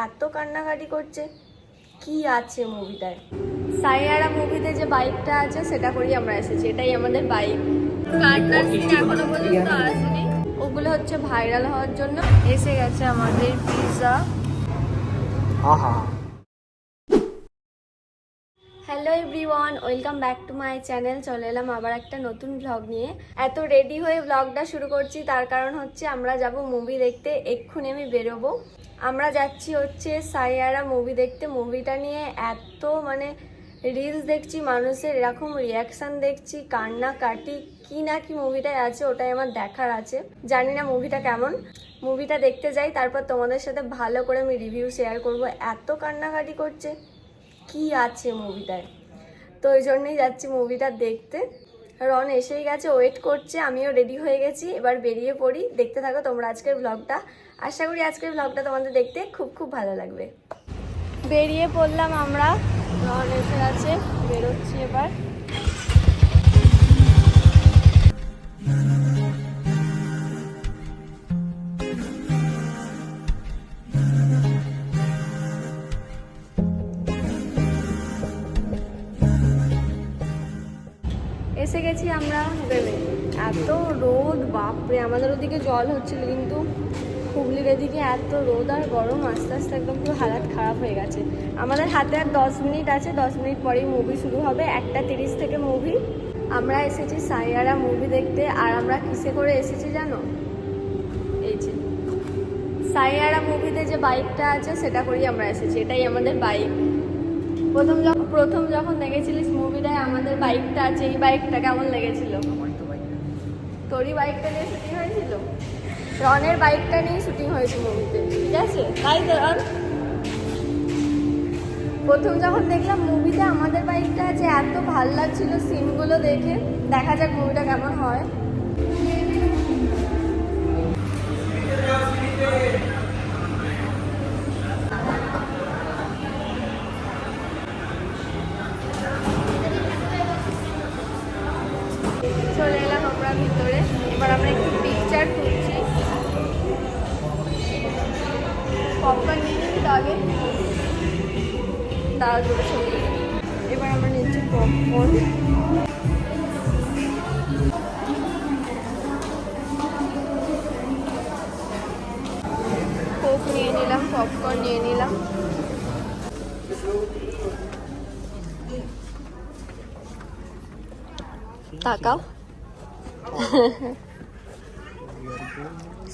এত কান্নাকাটি করছে, কি আছে মুভিটায়? সাইয়ারা মুভিতে যে বাইকটা আছে সেটা করেই আমরা এসেছি, এটাই আমাদের বাইক। কান্নার সিন এখনো পর্যন্ত আসেনি, ওগুলো হচ্ছে ভাইরাল হওয়ার জন্য। এসে গেছে আমাদের pizza. Hello everyone, welcome back to my channel. চলে এলাম আবার একটা নতুন ব্লগ নিয়ে। এত রেডি হয়ে ব্লগটা শুরু করছি তার কারণ হচ্ছে আমরা যাব মুভি দেখতে। এক্ষুনি আমি বেরোবো। আমরা যাচ্ছি হচ্ছে সাইয়ারা মুভি দেখতে। মুভিটা নিয়ে এত রিলস দেখছি, মানুষের এরকম রিয়াকশান দেখছি, কান্নাকাটি কি না কি মুভিটায় আছে, ওটাই আমার দেখার আছে। জানি না মুভিটা কেমন। মুভিটা দেখতে যাই, তারপর তোমাদের সাথে ভালো করে আমি রিভিউ শেয়ার করব। এত কান্নাকাটি করছে, কি আছে মুভিটায়, তো ওই জন্যই যাচ্ছি মুভিটা দেখতে। রন এসেই গেছে, ওয়েট করছে, আমিও রেডি হয়ে গেছি। এবার বেরিয়ে পড়ি। দেখতে থাকো তোমরা আজকের ব্লগটা। আশা করি আজকের ব্লগটা তোমাদের দেখতে খুব খুব ভালো লাগবে। বেরিয়ে পড়লাম আমরা, রন এসে গেছে, বেরোচ্ছি এবার। এসে গেছি আমরা হোটেলে। এত রোদ, বাপরে! আমাদের ওদিকে জল হচ্ছিল, কিন্তু হুগলির এদিকে এত রোদ আর গরম, আস্তে আস্তে একদম পুরো হালাত খারাপ হয়ে গেছে। আমাদের হাতে আর 10 মিনিট আছে, 10 মিনিট পরেই মুভি শুরু হবে। 1:30 থেকে মুভি। আমরা এসেছি সাইয়ারা মুভি দেখতে। আর আমরা কিসে করে এসেছি জানো? এই যে সাইয়ারা মুভিতে যে বাইকটা আছে সেটা করেই আমরা এসেছি, এটাই আমাদের বাইক। প্রথম যখন দেখেছিলিস মুভিটায় আমাদের বাইকটা আছে, এই বাইকটা কেমন লেগেছিল? তোরই বাইকটা নিয়ে শুটিং হয়েছিল, রনের বাইকটা নিয়ে শুটিং হয়েছে মুভিতে, ঠিক আছে? তাই তো রন, প্রথম যখন দেখলাম মুভিতে আমাদের বাইকটা আছে, এত ভালো লাগছিল সিনগুলো দেখে। দেখা যাক মুভিটা কেমন হয়। চলে এলাম আমরা ভিতরে। এবার আমরা একটু পিকচার তুলছি। পপকর্ন নিয়ে নিবি তো আগে, দাঁড়া দুটো ছবি। এবার আমরা নিচ্ছি পপকর্ন। কোক নিয়ে নিলাম, পপকর্ন নিয়ে নিলাম। তাকাও,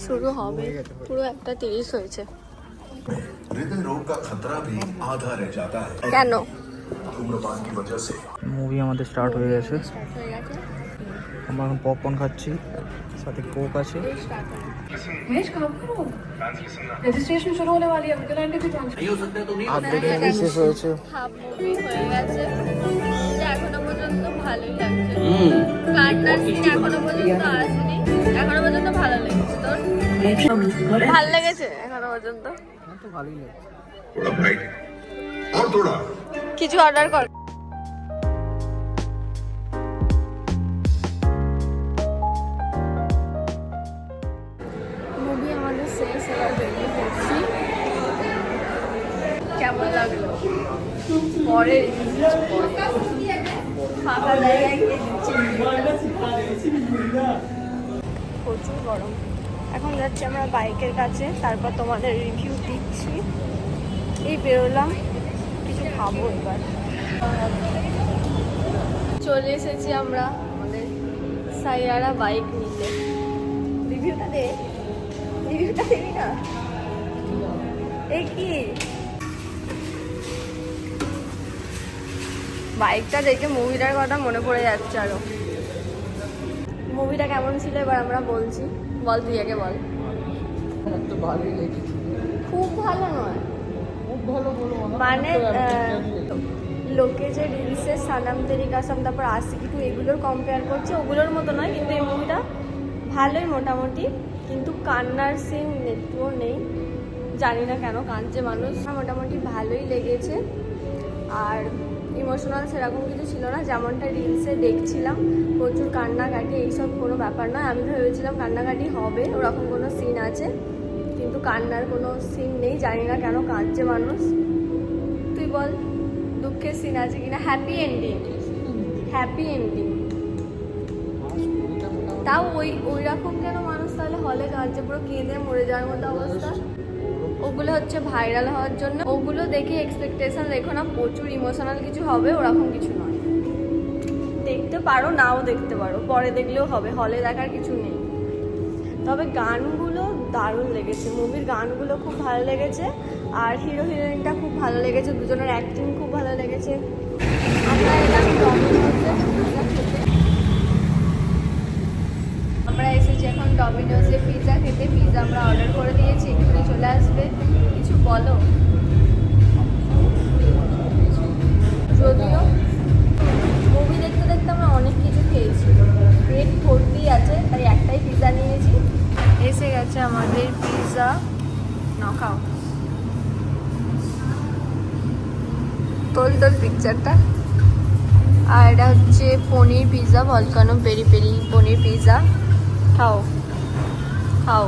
শুরু হবে, পুরো 1:30 হয়েছে। কেন? মুভি আমাদের স্টার্ট হয়ে গেছে। আমরা এখন পপকর্ন খাচ্ছি, সাথে কোক আছে। रजिस्ट्रेशन शुरू होने वाली है, विकलांग भी पहुंच আপডেট মুভি শেষ হয়েছে। হাফ মুভি হয়ে গেছে, এখনো পর্যন্ত ভালোই লাগছে। কান্নার সিন এখনো পর্যন্ত আসেনি, এখনো পর্যন্ত ভালো লেগেছে। তোর ভালো লেগেছে এখনো পর্যন্ত? তো ভালোই লাগছে। কিছু অর্ডার কর। মুভি আমাদের শেষ, এবার বেরিয়ে পড়ছি। কেমন লাগলো? পরে ফাঁকা জায়গায় গিয়ে দিচ্ছি। প্রচুর গরম। এখন যাচ্ছি আমরা বাইকের কাছে, তারপর তোমাদের রিভিউ দিচ্ছি। এই বেরোলাম, কিছু খাবো এবার। চলে এসেছি আমরা আমাদের সাইয়ারা বাইক নিতে। রিভিউটা দিবি না? এই কি বাইকটা দেখে মুভিটার কথা মনে পড়ে যাচ্ছে আরো। মুভিটা কেমন ছিল এবার আমরা বলছি। বল, তুই আগে বল। তো ভালোই লেগেছে। খুব ভালো নয়, খুব ভালো বলো লোকে যে রিলসে সানাম তেরি কাসাম, তারপর আশিকি টু এগুলোর কম্পেয়ার করছে, ওগুলোর মতো নয়। কিন্তু এই মুভিটা ভালোই মোটামুটি, কিন্তু কান্নার সিন একটুও নেই। জানি না কেন কাঁদছে মানুষ। মোটামুটি ভালোই লেগেছে, আর ইমোশনাল সেরকম কিছু ছিল না, যেমনটা রিলসে দেখছিলাম। প্রচুর কান্নাকাটি, এইসব কোনো ব্যাপার নয়। আমি ভেবেছিলাম কান্নাকাটি হবে, ওরকম কোনো সিন আছে, কিন্তু কান্নার কোনো সিন নেই, জানি না কেন কাঁদছে মানুষ। তুই বল দুঃখের সিন আছে কিনা? Happy ending, happy ending. তাও ওই রকম কেন মানুষ তাহলে হলে কাঁদছে, পুরো কেঁদে মরে যাওয়ার মতো অবস্থা। ওগুলো হচ্ছে ভাইরাল হওয়ার জন্য, ওগুলো দেখে এক্সপেকটেশন রেখো না প্রচুর ইমোশনাল কিছু হবে, ওরকম কিছু নয়। দেখতে পারো নাও দেখতে পারো, পরে দেখলেও হবে, হলে দেখার কিছু নেই। তবে গানগুলো দারুণ লেগেছে, মুভির গানগুলো খুব ভালো লেগেছে, আর হিরো হিরোইনটা খুব ভালো লেগেছে, দুজনের অ্যাক্টিং খুব ভালো লেগেছে। আমরা এলাম ডমিনোজে পিৎজা খেতে, আমরা এসেছি এখন ডমিনোজে পিৎজা খেতে। পিৎজা আমরা অর্ডার করে দিয়েছি, এক্ষুনি চলে আসবে। কিছু বলো। যদিও মুভি দেখতে দেখতে আমরা অনেক কিছু খেয়েছি, পেট ভর্তি আছে, তাই একটাই পিৎজা নিয়েছি। এসে গেছে আমাদের পিৎজা, না খাও তোল পিকচারটা। আর এটা হচ্ছে পনির পিৎজা, ভলকানো পেরি পেরি পনির পিৎজা। খাও খাও।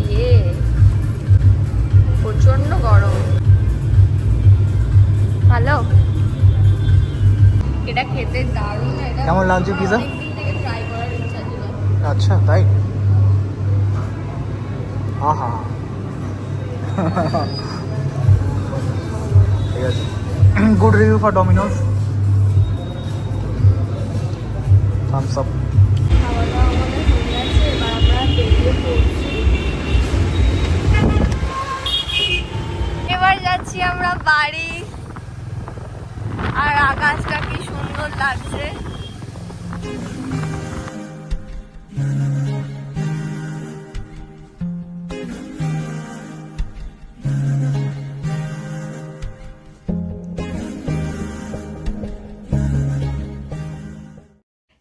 ইয়ে প্রচন্ড গরম, ভালো। এটা খেতে দারুণ। এটা কেমন লাগছে পিৎজা? অনেকদিন থেকে ট্রাই করার ইচ্ছা ছিল। আচ্ছা তাই? আহা ঠিক আছে, good review for Domino's, Thums Up. খাওয়া দাওয়া আমাদের হয়ে গেছে, এবার আমরা বেরিয়ে পড়ছি। এবার যাচ্ছি আমরা বাড়ি, আর আকাশটা কি সুন্দর লাগছে।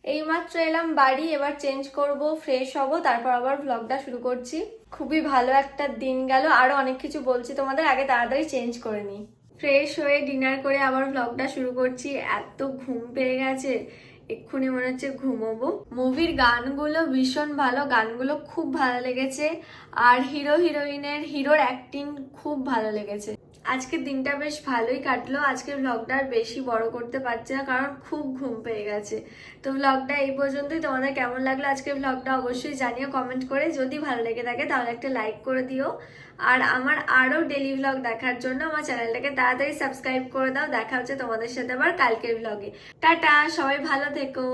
এইমাত্র এলাম বাড়ি, এবার চেঞ্জ করব, ফ্রেশ হব, তারপর আবার ভ্লগটা শুরু করছি। খুবই ভালো একটা দিন গেল, আরো অনেক কিছু বলছি তোমাদের, আগে তাড়াতাড়ি চেঞ্জ করে নিই। ফ্রেশ হয়ে ডিনার করে আবার ভ্লগটা শুরু করছি। এত ঘুম পেয়ে গেছে, এক্ষুনি মনে হচ্ছে ঘুমোবো। মুভির গানগুলো ভীষণ ভালো, গানগুলো খুব ভালো লেগেছে, আর হিরো হিরোইনের হিরোর অ্যাক্টিং খুব ভালো লেগেছে। আজকের দিনটা বেশ ভালোই কাটলো। আজকের ভ্লগটা আর বেশি বড় করতে পারছি না, কারণ খুব ঘুম পেয়ে গেছে। তো ভ্লগটা এই পর্যন্তই। তোমাদের কেমন লাগলো আজকের ভ্লগটা অবশ্যই জানিও কমেন্ট করে। যদি ভালো লেগে থাকে তাহলে একটা লাইক করে দিও, আর আমার আরও ডেলি ভ্লগ দেখার জন্য আমার চ্যানেলটাকে তাড়াতাড়ি সাবস্ক্রাইব করে দাও। দেখা হচ্ছে তোমাদের সাথে আবার কালকের ভ্লগে। টাটা, সবাই ভালো থেকো।